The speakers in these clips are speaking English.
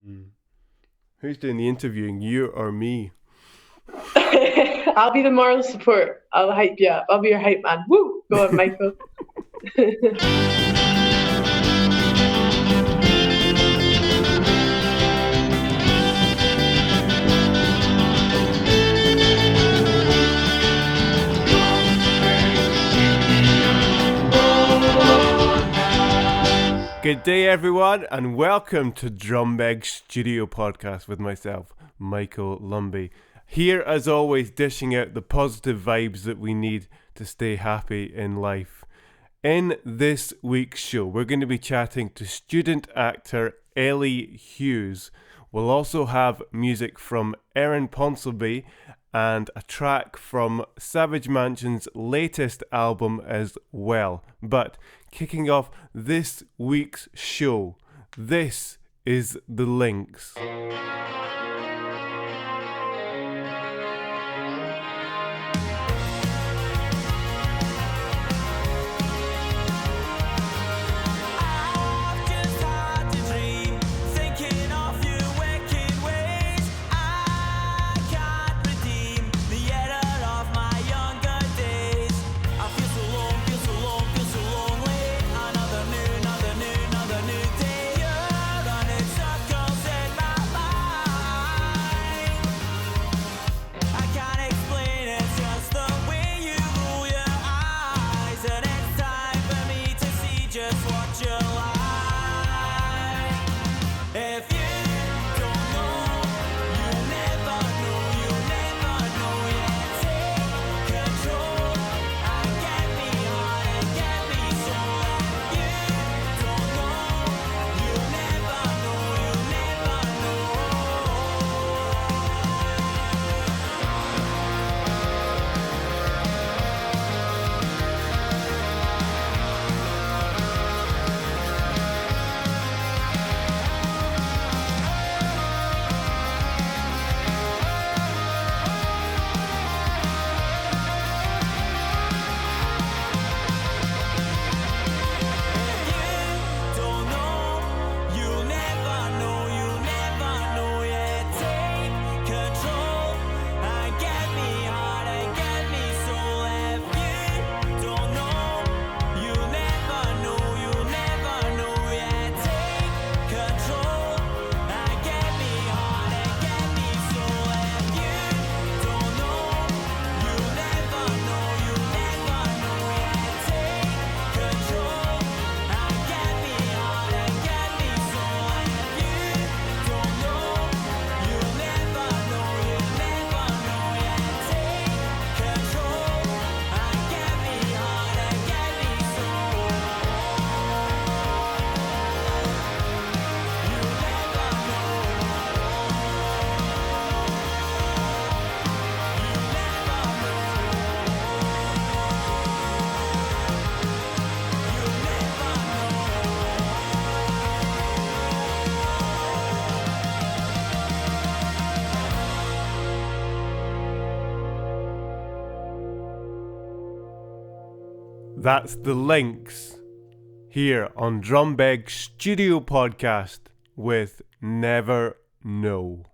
Mm. Who's doing the interviewing, you or me? I'll be the moral support. I'll hype you up. I'll be your hype man. Woo! Go on, Michael. Good day, everyone, and welcome to Drumbeg Studio Podcast with myself, Michael Lumby. Here, as always, dishing out the positive vibes that we need to stay happy in life. In this week's show, we're going to be chatting to student actor Ellie Hughes. We'll also have music from Erin Ponsonby and a track from Savage Mansion's latest album as well. But kicking off this week's show, this is The Links. That's The Links here on Drumbeg Studio Podcast with Never Know.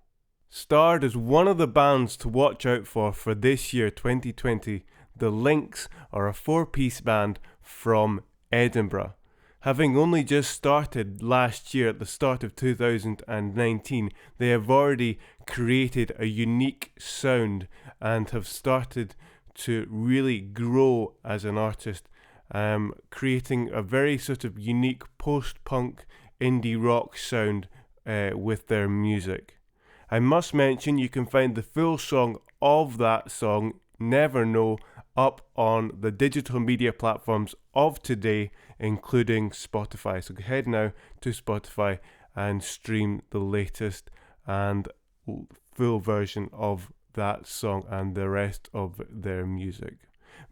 Starred as one of the bands to watch out for this year 2020, The Links are a four-piece band from Edinburgh. Having only just started last year at the start of 2019, they have already created a unique sound and have started to really grow as an artist, creating a very sort of unique post-punk indie rock sound with their music. I must mention you can find the full song of that song, Never Know, up on the digital media platforms of today, including Spotify. So head now to Spotify and stream the latest and full version of that song and the rest of their music.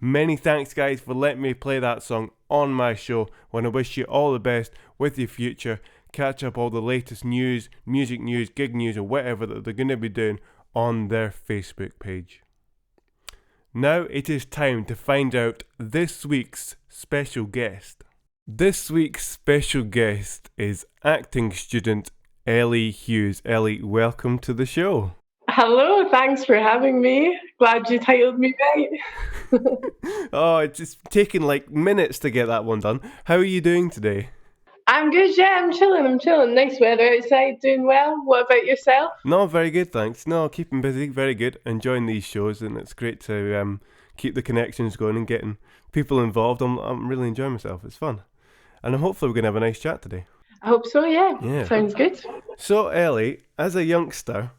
Many thanks, guys, for letting me play that song on my show. Want to wish you all the best with your future. Catch up all the latest news, music news, gig news, or whatever that they're going to be doing on their Facebook page. Now it is time to find out this week's special guest. This week's special guest is acting student Ellie Hughes. Ellie, welcome to the show. Hello, thanks for having me. Glad you titled me right. Oh, it's just taken like minutes to get that one done. How are you doing today? I'm good, yeah, I'm chilling. Nice weather outside, doing well. What about yourself? No, very good, thanks. No, keeping busy, very good. Enjoying these shows, and it's great to keep the connections going and getting people involved. I'm really enjoying myself. It's fun, and hopefully we're gonna have a nice chat today. I hope so, yeah. Yeah. Sounds good. So, Ellie, as a youngster,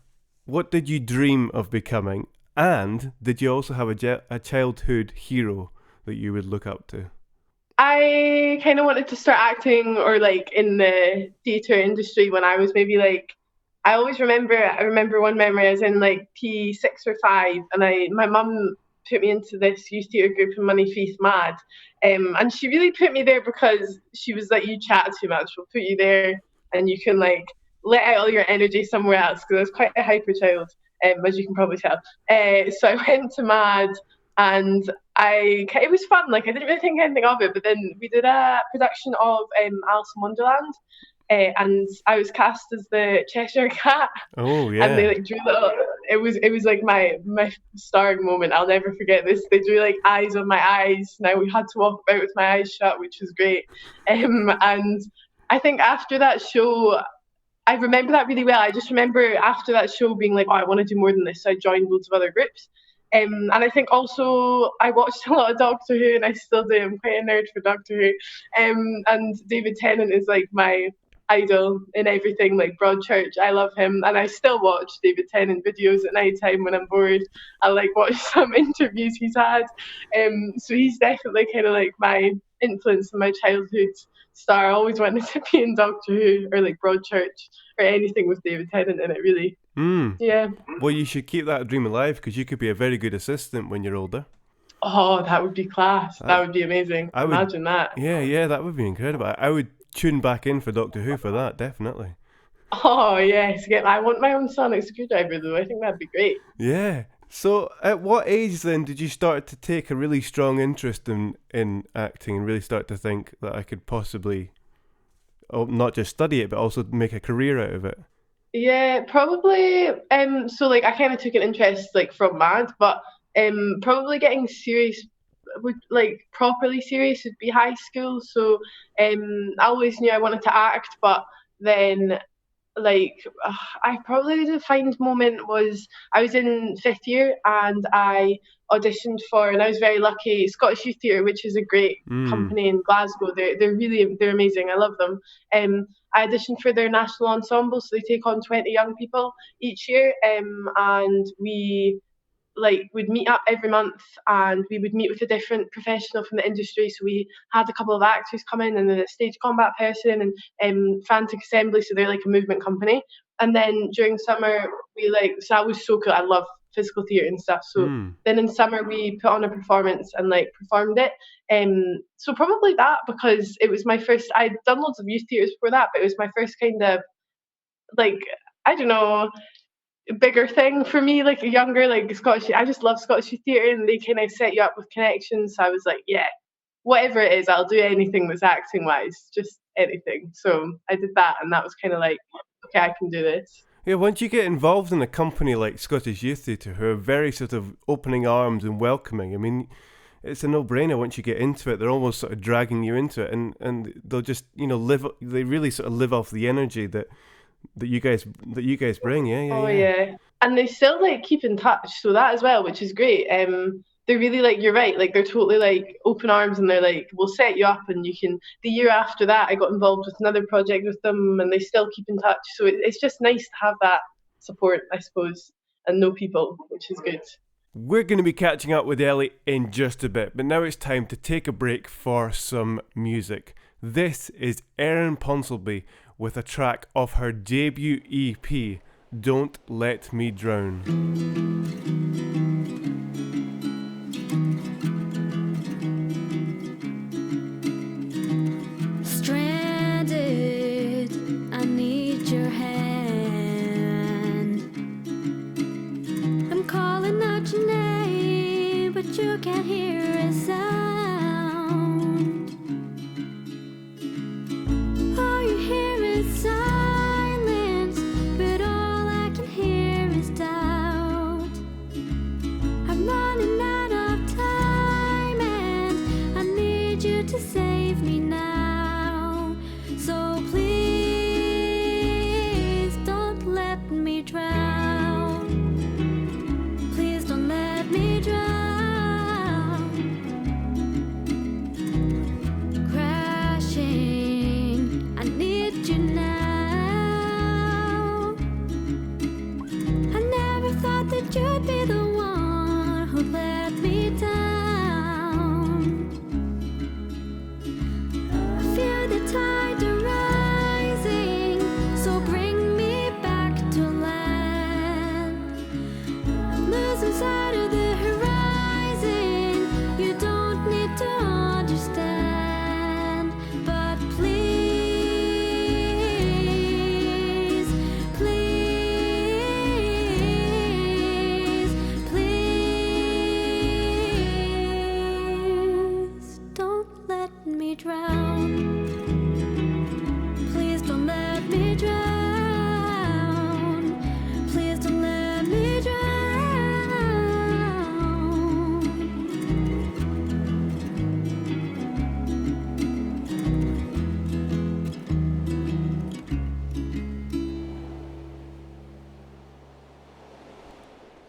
what did you dream of becoming? And did you also have a childhood hero that you would look up to? I kind of wanted to start acting or like in the theatre industry when I was maybe like, I remember one memory I was in like P6 or 5 and my mum put me into this youth theatre group in Moneyfeast Mad. And she really put me there because she was like, you chat too much, we'll put you there and you can like let out all your energy somewhere else because I was quite a hyper child, as you can probably tell. So I went to Mad and it was fun. Like I didn't really think anything of it, but then we did a production of Alice in Wonderland, and I was cast as the Cheshire Cat. Oh yeah. And they like drew little. It was like my starring moment. I'll never forget this. They drew like eyes on my eyes. Now we had to walk about with my eyes shut, which was great. And I think after that show, I remember that really well. I just remember after that show being like, oh, I want to do more than this. So I joined loads of other groups. And I think also I watched a lot of Doctor Who, and I still do. I'm quite a nerd for Doctor Who. And David Tennant is like my idol in everything, like Broadchurch. I love him, and I still watch David Tennant videos at night time when I'm bored. I like watch some interviews he's had. So he's definitely kind of like my influence in my childhood star. I always wanted to be in Doctor Who or like Broadchurch or anything with David Tennant in it, really. Yeah. Well, you should keep that dream alive because you could be a very good assistant when you're older. Oh, that would be class. That would be amazing. Imagine that. Yeah, that would be incredible. I would tune back in for Doctor Who for that, definitely. Oh, yes. I want my own sonic screwdriver, though. I think that'd be great. Yeah. So, at what age then did you start to take a really strong interest in acting and really start to think that I could possibly, not just study it, but also make a career out of it? Yeah, probably. So like I kind of took an interest like from Mad, but probably getting serious would like properly serious would be high school. So I always knew I wanted to act, but then like I probably the defined moment was I was in 5th year and I auditioned for, and I was very lucky, Scottish Youth Theatre, which is a great company in Glasgow. They're amazing. I love them. I auditioned for their national ensemble, so they take on 20 young people each year, and we would meet up every month and we would meet with a different professional from the industry. So we had a couple of actors come in and then a stage combat person and frantic assembly, so they're like a movement company. And then during summer so that was so cool. I love physical theatre and stuff. So then in summer we put on a performance and like performed it. So probably that, because it was my first, I'd done loads of youth theatres before that, but it was my first kind of like, I don't know, bigger thing for me, like a younger, like Scottish. I just love Scottish theatre, and they kind of set you up with connections. So I was like, yeah, whatever it is, I'll do anything that's acting wise, just anything. So I did that, and that was kind of like, okay, I can do this. Yeah, once you get involved in a company like Scottish Youth Theatre, who are very sort of opening arms and welcoming, I mean, it's a no-brainer once you get into it. They're almost sort of dragging you into it, and they'll just, they really sort of live off the energy that you guys bring. Yeah. And they still like keep in touch, so that as well, which is great. They're really like, you're right, like they're totally like open arms, and they're like, we'll set you up, and you can. The year after that I got involved with another project with them, and they still keep in touch, so it's just nice to have that support, I suppose, and know people, which is good. We're going to be catching up with Ellie in just a bit, but now it's time to take a break for some music. This is Erin Ponsonby with a track of her debut EP, Don't Let Me Drown. Stranded, I need your hand. I'm calling out your name, but you can't hear a sound. All you hear is silence.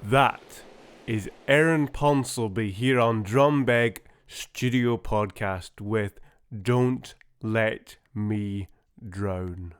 That is Erin Ponsonby here on Drumbeg Studio Podcast with Don't Let Me Drown.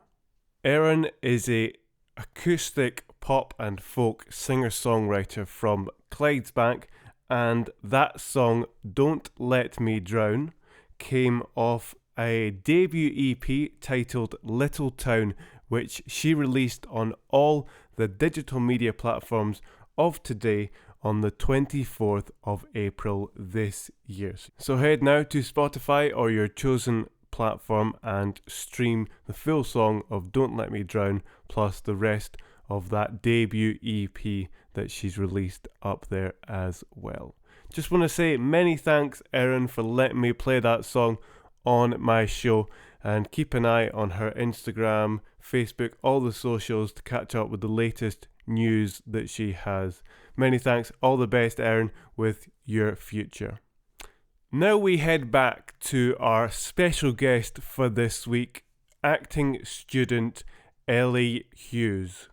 Erin is a acoustic pop and folk singer-songwriter from Clydesbank, and that song Don't Let Me Drown came off a debut EP titled Little Town, which she released on all the digital media platforms of today on the 24th of April this year. So head now to Spotify or your chosen platform and stream the full song of Don't Let Me Drown plus the rest of that debut EP that she's released up there as well. Just want to say many thanks, Erin, for letting me play that song on my show, and keep an eye on her Instagram, Facebook, all the socials to catch up with the latest news that she has. Many thanks, all the best, Erin, with your future. Now we head back to our special guest for this week, acting student Ellie Hughes.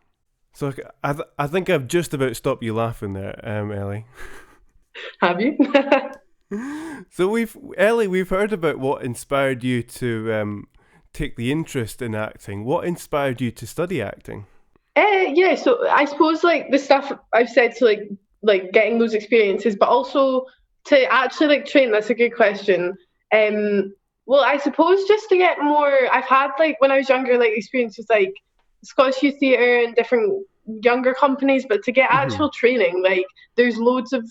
So I think I've just about stopped you laughing there, Ellie. Have you? So we've heard about what inspired you to take the interest in acting. What inspired you to study acting? Yeah, so I suppose like the stuff I've said to like getting those experiences, but also to actually like train. That's a good question. Well, I suppose just to get more. I've had like when I was younger, like experiences like Scottish Youth Theatre and different younger companies, but to get actual training, like there's loads of,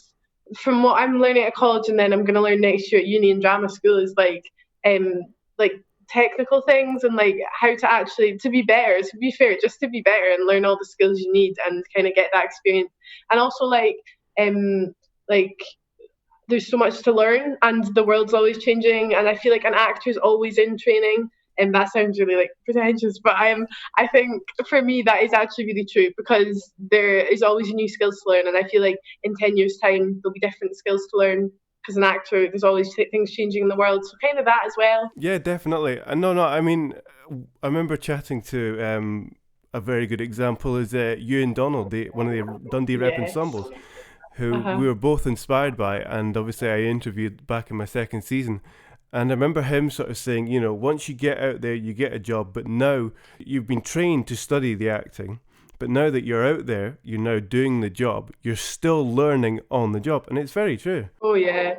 from what I'm learning at college and then I'm going to learn next year at uni and drama school is like technical things and like how to actually to be better, to be fair, just to be better and learn all the skills you need and kind of get that experience. And also like there's so much to learn and the world's always changing, and I feel like an actor's always in training. And that sounds really like pretentious, but I think for me that is actually really true, because there is always new skills to learn, and I feel like in 10 years time there'll be different skills to learn, because an actor, there's always things changing in the world, so kind of that as well. Yeah, definitely. No, I mean, I remember chatting to a very good example is Ewan Donald, one of the Dundee Rep ensembles, who we were both inspired by, and obviously I interviewed back in my second season. And I remember him sort of saying, you know, once you get out there, you get a job, but now you've been trained to study the acting, but now that you're out there, you're now doing the job, you're still learning on the job. And it's very true. Oh, yeah.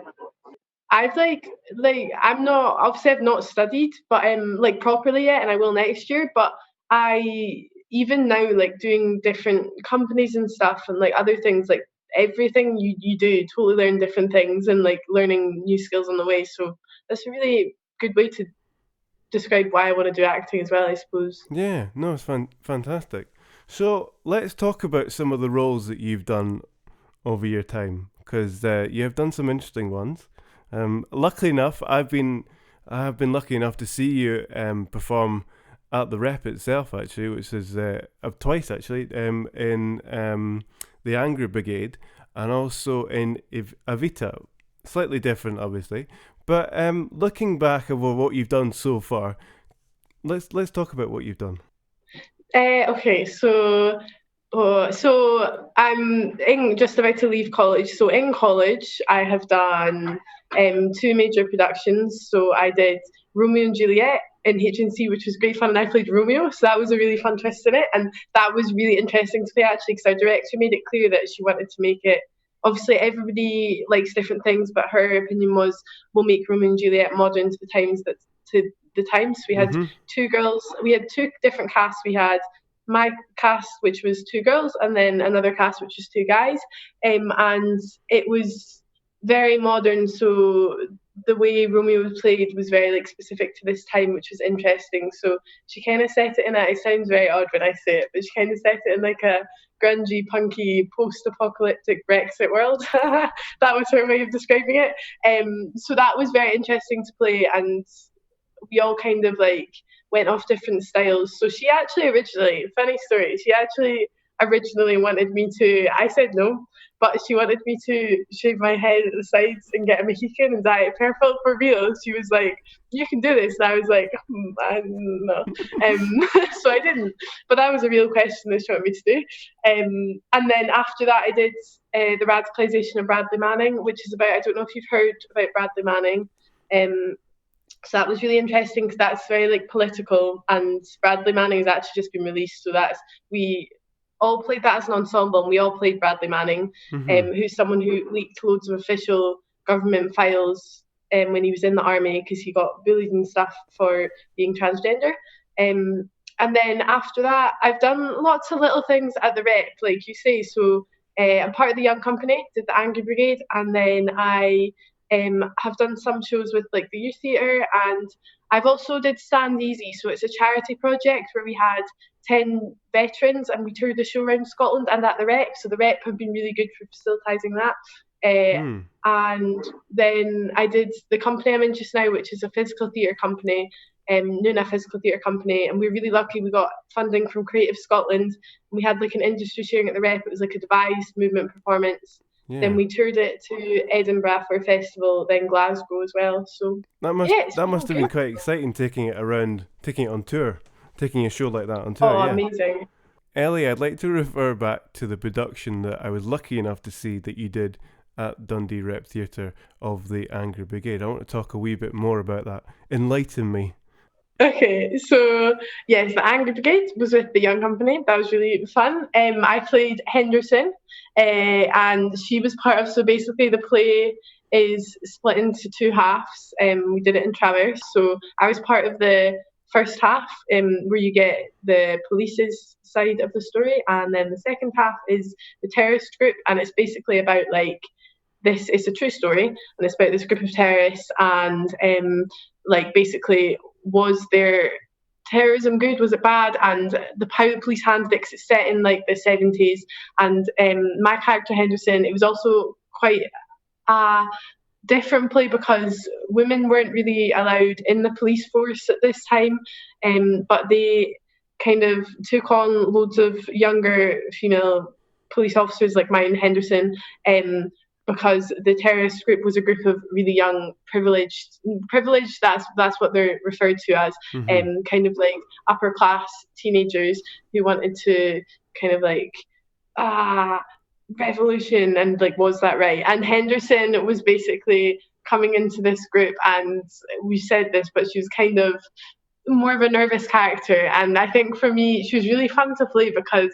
I've I'm not, obviously I've not studied, but like properly yet, and I will next year, but I, even now, like doing different companies and stuff and like other things, like everything you do, totally learn different things and like learning new skills on the way. So that's a really good way to describe why I want to do acting as well, I suppose. Yeah, no, it's fantastic. So let's talk about some of the roles that you've done over your time, because you have done some interesting ones. Luckily enough, I have been lucky enough to see you perform at the Rep itself, actually, which is twice actually, in the Angry Brigade and also in Evita. Slightly different, obviously. But looking back over what you've done so far, let's talk about what you've done. Okay, so I'm just about to leave college. So in college, I have done 2 major productions. So I did Romeo and Juliet in HNC, which was great fun, and I played Romeo, so that was a really fun twist in it, and that was really interesting to play actually, because our director made it clear that she wanted to make it. Obviously, everybody likes different things, but her opinion was, we'll make Romeo and Juliet modern to the times. So we had 2 girls. We had 2 different casts. We had my cast, which was 2 girls, and then another cast, which was 2 guys. And it was very modern. So the way Romeo was played was very like specific to this time, which was interesting. So she kind of set it in it sounds very odd when I say it, but she kind of set it in like a grungy, punky, post-apocalyptic Brexit world. That was her way of describing it. So that was very interesting to play, and we all kind of like went off different styles. So she actually originally, funny story, originally wanted me to, I said no, but she wanted me to shave my head at the sides and get a Mohican and dye it purple for real. She was like, you can do this. And I was like, no. So I didn't. But that was a real question that she wanted me to do. And then after that, I did the radicalisation of Bradley Manning, which is about, I don't know if you've heard about Bradley Manning. So that was really interesting because that's very like political, and Bradley Manning has actually just been released. So we all played that as an ensemble, and we all played Bradley Manning, who's someone who leaked loads of official government files when he was in the army because he got bullied and stuff for being transgender. And then after that, I've done lots of little things at the Rep, like you say. So I'm part of the Young Company, did the Angry Brigade, and then I have done some shows with like the youth theatre, and I've also did Stand Easy. So it's a charity project where we had 10 veterans and we toured the show around Scotland and at the Rep. So the Rep have been really good for facilitating that. And then I did the company I'm in just now, which is a physical theatre company, Nuna Physical Theatre Company, and we were really lucky. We got funding from Creative Scotland. We had like an industry sharing at the Rep. It was like a devised movement performance. Yeah. Then we toured it to Edinburgh for a festival, then Glasgow as well. So that must have been quite exciting, taking it on tour, taking a show like that on tour. Oh, yeah. Amazing. Ellie, I'd like to refer back to the production that I was lucky enough to see that you did at Dundee Rep Theatre of the Angry Brigade. I want to talk a wee bit more about that. Enlighten me. Okay, so yes, the Angry Brigade was with the Young Company. That was really fun. I played Henderson, and she was part of. So basically, the play is split into two halves. We did it in Traverse. So I was part of the first half, where you get the police's side of the story, and then the second half is the terrorist group, and it's basically about like this. It's a true story, and it's about this group of terrorists, and like basically, was their terrorism good? Was it bad? And how the police handled it, 'cause it's set in like the 70s. And my character Henderson, it was also quite a different play because women weren't really allowed in the police force at this time, but they kind of took on loads of younger female police officers like mine, Henderson, because the terrorist group was a group of really young, privileged, that's what they're referred to as, kind of like upper class teenagers who wanted to kind of like, revolution, and like, was that right? And Henderson was basically coming into this group, and we said this, but she was kind of more of a nervous character. And I think for me, she was really fun to play because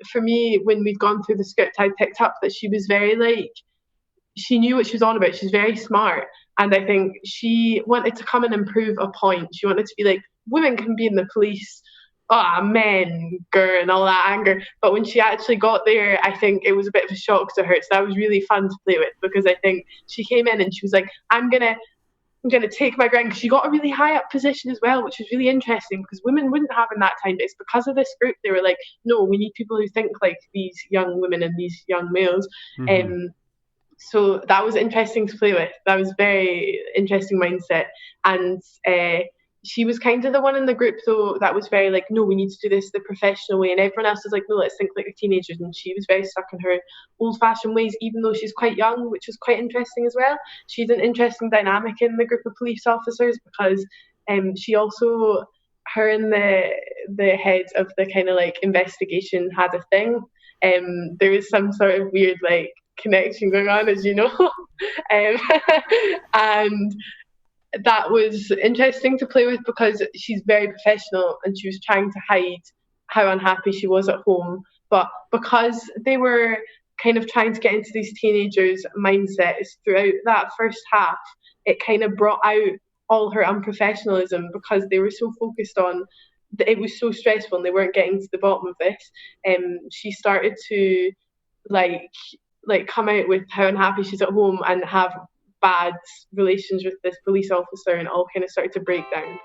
for me, when we'd gone through the script, I picked up that she was very like, she knew what she was on about. She's very smart. And I think she wanted to come in and prove a point. She wanted to be like, women can be in the police, men, and all that anger. But when she actually got there, I think it was a bit of a shock to her. So that was really fun to play with, because I think she came in and she was like, I'm going to take my ground, because she got a really high up position as well, which was really interesting because women wouldn't have in that time. But it's because of this group, they were like, no, we need people who think like these young women and these young males. So that was interesting to play with. That was very interesting mindset. And she was kind of the one in the group, though, that was very like, no, we need to do this the professional way. And everyone else was like, no, let's think like the teenagers. And she was very stuck in her old-fashioned ways, even though she's quite young, which was quite interesting as well. She's an interesting dynamic in the group of police officers because she also, her and the head of the kind of like investigation had a thing. There was some sort of weird like connection going on, as you know. And that was interesting to play with because she's very professional and she was trying to hide how unhappy she was at home. But because they were kind of trying to get into these teenagers' mindsets throughout that first half, it kind of brought out all her unprofessionalism because they were so focused on, it was so stressful and they weren't getting to the bottom of this. She started to like come out with how unhappy she's at home and have bad relations with this police officer, and all kind of started to break down.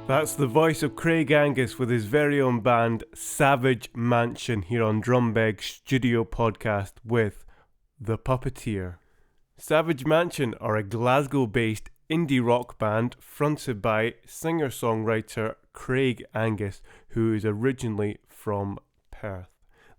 That's the voice of Craig Angus with his very own band Savage Mansion here on Drumbeg Studio Podcast with The Puppeteer. Savage Mansion are a Glasgow-based indie rock band fronted by singer-songwriter Craig Angus, who is originally from Perth.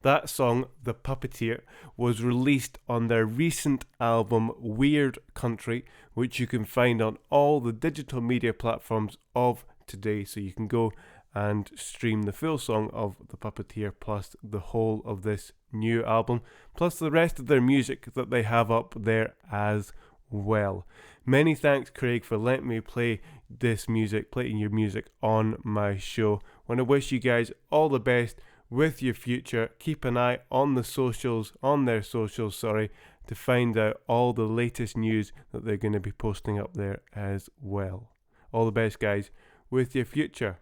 That song, The Puppeteer, was released on their recent album Weird Country, which you can find on all the digital media platforms of today, so you can go and stream the full song of The Puppeteer plus the whole of this new album, plus the rest of their music that they have up there as well. Many thanks, Craig, for letting me play playing your music on my show. Want to wish you guys all the best with your future. Keep an eye on their socials, to find out all the latest news that they're going to be posting up there as well. All the best, guys, with your future.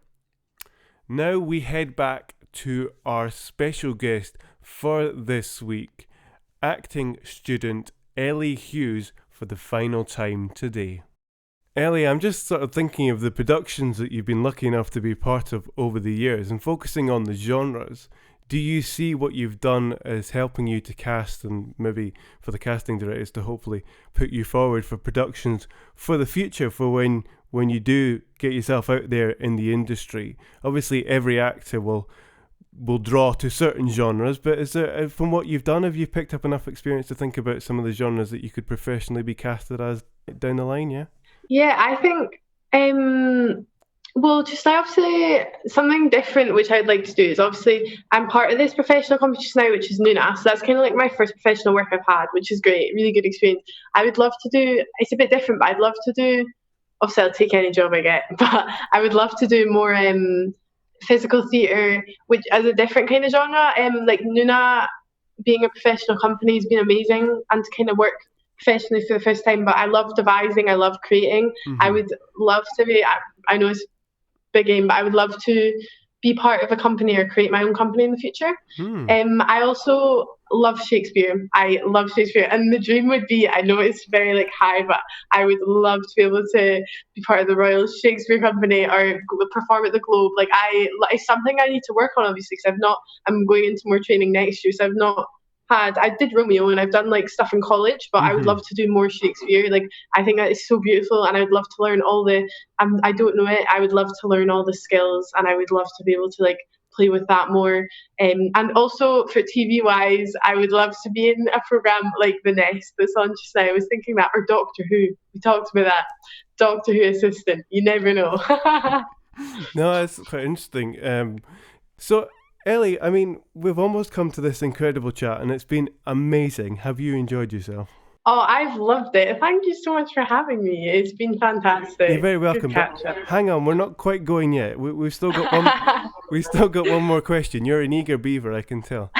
Now we head back to our special guest for this week, acting student Ellie Hughes, for the final time today. Ellie, I'm just sort of thinking of the productions that you've been lucky enough to be part of over the years and focusing on the genres. Do you see what you've done as helping you to cast, and maybe for the casting directors to hopefully put you forward for productions for the future, for when you do get yourself out there in the industry? Obviously every actor will draw to certain genres, but is there, from what you've done, have you picked up enough experience to think about some of the genres that you could professionally be casted as down the line? Yeah, I think well, just now, obviously, something different which I'd like to do is, obviously, I'm part of this professional competition now, which is Nuna. So that's kind of like my first professional work I've had, which is great, really good experience. I would love to do, it's a bit different, but I'd love to do, obviously I'll take any job I get, but I would love to do more physical theatre, which as a different kind of genre. Like Nuna, being a professional company, has been amazing, and to kind of work professionally for the first time. But I love devising, I love creating. Mm-hmm. I would love to be, I know it's big aim, but I would love to be part of a company or create my own company in the future. I also love Shakespeare. I love Shakespeare, and the dream would be, I know it's very like high, but I would love to be able to be part of the Royal Shakespeare Company or perform at the Globe. Like it's something I need to work on, obviously, because I'm going into more training next year, so I did Romeo and I've done like stuff in college, but I would love to do more Shakespeare. Like, I think that is so beautiful, and I would love to learn all the, I don't know it, I would love to learn all the skills, and I would love to be able to like play with that more. And also for TV wise, I would love to be in a program like The Nest that's on just now. I was thinking that, or Doctor Who. We talked about that. Doctor Who assistant. You never know. No, that's quite interesting. So Ellie, I mean, we've almost come to this incredible chat, and it's been amazing. Have you enjoyed yourself? Oh, I've loved it. Thank you so much for having me. It's been fantastic. You're very welcome. But hang on, we're not quite going yet. We've still got one. We've still got one more question. You're an eager beaver, I can tell.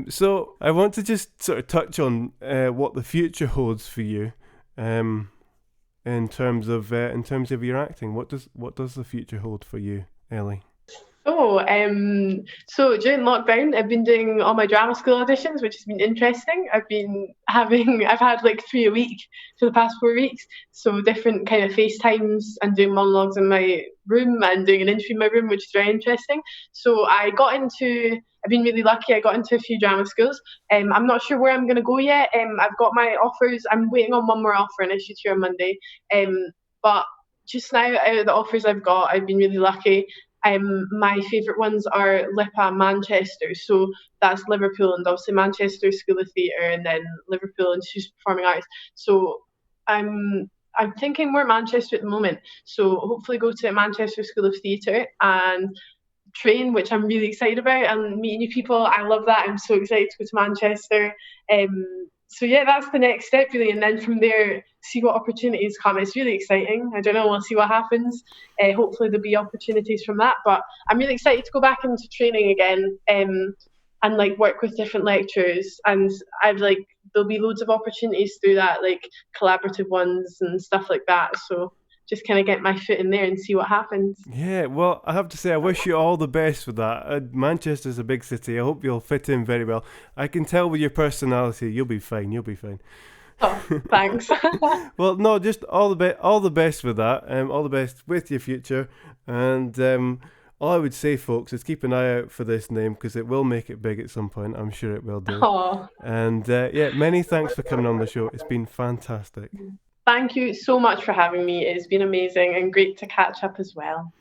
So I want to just sort of touch on what the future holds for you, in terms of your acting. What does the future hold for you, Ellie? So during lockdown, I've been doing all my drama school auditions, which has been interesting. I've had like 3 a week for the past 4 weeks. So different kind of FaceTimes and doing monologues in my room and doing an interview in my room, which is very interesting. So I've been really lucky. I got into a few drama schools. I'm not sure where I'm going to go yet. I've got my offers. I'm waiting on one more offer, and I shoot here on Monday. But just now, out of the offers I've got, I've been really lucky. My favourite ones are LIPA and Manchester, so that's Liverpool and obviously Manchester School of Theatre, and then Liverpool Institute of Performing Arts. So I'm thinking more Manchester at the moment, so hopefully go to Manchester School of Theatre and train, which I'm really excited about, and meeting new people. I love that. I'm so excited to go to Manchester. So yeah, that's the next step really, and then from there, see what opportunities come. It's really exciting. I don't know, we'll see what happens. Hopefully there'll be opportunities from that, but I'm really excited to go back into training again, and like work with different lecturers, and there'll be loads of opportunities to do that, like collaborative ones and stuff like that. So just kind of get my foot in there and see what happens. Yeah, well, I have to say, I wish you all the best with that. Manchester's a big city. I hope you'll fit in very well. I can tell with your personality, you'll be fine. Oh, thanks. Well, no, just all the best with that. All the best with your future. And all I would say, folks, is keep an eye out for this name because it will make it big at some point. I'm sure it will do. Oh, And yeah, many thanks for coming on the show. It's been fantastic. thank you so much for having me. It's been amazing and great to catch up as well.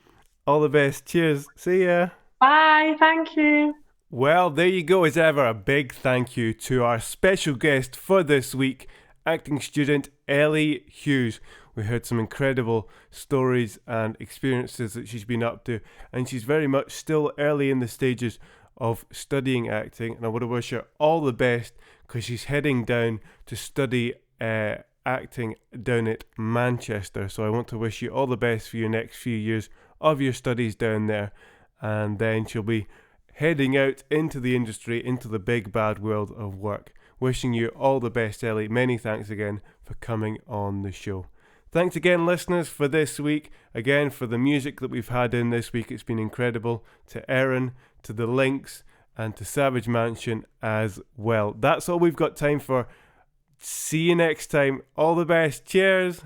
All the best. Cheers. See ya. Bye. Thank you. Well, there you go. As ever, a big thank you to our special guest for this week, acting student Ellie Hughes. We heard some incredible stories and experiences that she's been up to, and she's very much still early in the stages of studying acting, and I want to wish her all the best because she's heading down to study acting down at Manchester. So I want to wish you all the best for your next few years of your studies down there, and then she'll be heading out into the industry, into the big bad world of work. Wishing you all the best, Ellie. Many thanks again for coming on the show. Thanks again, listeners, for this week. Again, for the music that we've had in this week. It's been incredible. To Erin, to The Lynx, and to Savage Mansion as well. That's all we've got time for. See you next time. All the best. Cheers.